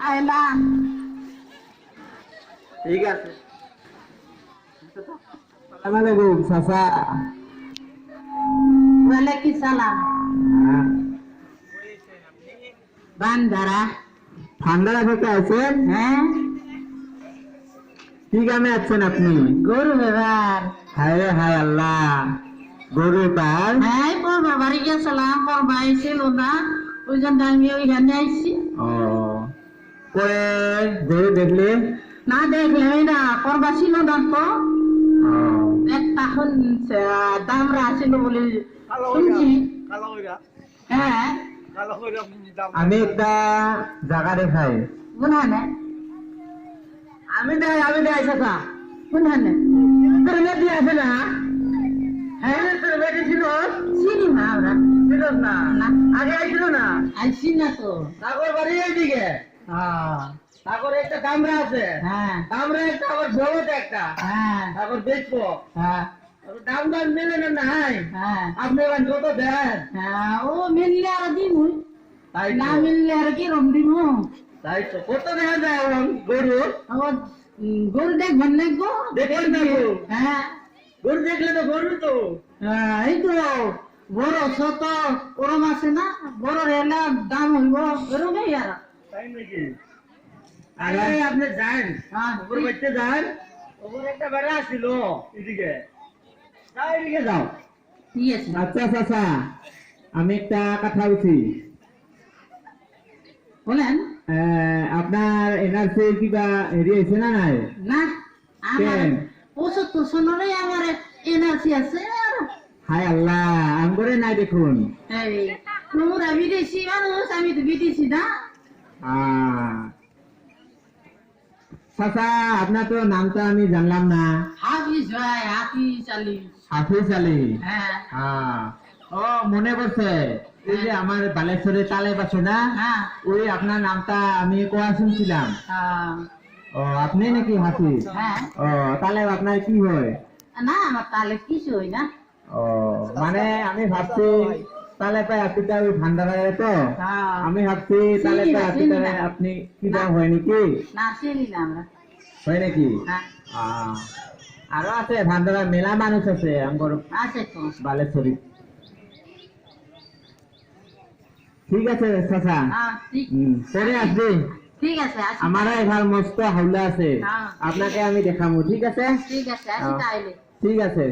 আইলাম। ঠিক আছে। আসসালামু আলাইকুম চাচা। ওয়ালাইকুম সালাম। বান্দারা ঠান্ডা থেকে আছেন? হ্যাঁ, কি কামে আছেন আপনি? গরু ব্যাপার। হায় রে হায় আল্লাহ, গরু পাল? হ্যাঁ, পড়বা বাড়ি গেছিলাম, পড়বা ছিল না, ওই জন্য আমি ওইখানে আইছি। ও কয়ে গরু দেখলে? না দেখলে না, পড়বা ছিল না তো, ও, একটা দামরা ছিল বলে শুনছি। হ্যাঁ, আমি একটা জায়গা দেখাই। কোনখানে আমি দেখাই চাচা। কোনখানে? তোর মেয়ে আছে না? হ্যাঁ তোর মেয়ে ছিল? চিনি না আমরা। ছিল না? না। আগে আইছিল না? আইছি না তো। তারপর বাড়ি এইদিকে। হ্যাঁ, তারপর একটা কামরা আছে। হ্যাঁ, কামরা একটা আবার বড় একটা। হ্যাঁ, তারপর দেখবো হ্যাঁ, দাম দাম মেলে না নাই। হ্যাঁ, আপনি এবার যত দেন হ্যাঁ, ও মিললে আর দিমু, তাই না তো। মিললে আর কিরম দিমু? তাই তো কত দেখা যায় এখন গরু? আমার গরু দেখবেন না গো? দেখবেন না গো? হ্যাঁ, গরু দেখলে তো গরু তো। হ্যাঁ, এই তো বড় ছোট ওরম আছে না, বড় রেলা দাম হইব এরকমই আর। তাই নাকি? আরে আপনি যান হ্যাঁ, উপর বাড়িতে যান। উপর একটা বেড়া আসছিল এদিকে। যাও এদিকে যাও। ঠিক আছে। আচ্ছা চাচা, আমি একটা কথা বলছি। বলেন। আপনার এনআরসির কিবা হেৰি আছে না নাই? না, আমার কেন? 75 সনেরই আমার এনআরসি আছে আর হায় আল্লাহ, আমগরে নাই দেখুন। এই তোমরা বিদেশি মানুষ, আমি তো বিদেশি না। চাচা আপনার তো নামটা আমি জানলাম না। হাফিজ ভাই, হাফিজ আলী। হাফিজ আলী। হ্যাঁ, ও মনে পড়ছে, এই যে আমার বালেশ্বরের তালে পাশে না, হ্যাঁ, ওই আপনার নামটা আমি কোয়া শুনছিলাম। হ্যাঁ, ও আপনি নাকি হাফিজ? হ্যাঁ। ও তাহলে আপনার কি হয়? না, আমার তাহলে কিছু হয় না। ও মানে আমি ভাবছি তালে পায় আপনিটা ওই ভান্ডারে তো, হ্যাঁ। আমি ভাবছি তালে চিনি না, পায় চিনি আপনিটা না। আপনি কিবা না। হয় নাকি? না, চিনি না আমরা। হয় নাকি? হ্যাঁ, আরো আছে ভান্ডারা মেলা মানুষ আছে আমার আছে তো। বালেশ্বরী। ঠিক আছে চাচা, হ্যাঁ, পরে আসবে। ঠিক আছে, আসি। আমারও এখানে মস্ত হাওলা আছে, হ্যাঁ। আপনাকে আমি দেখাবো। ঠিক আছে? ঠিক আছে, আসি হ্যাঁ। তাইলে। ঠিক আছে।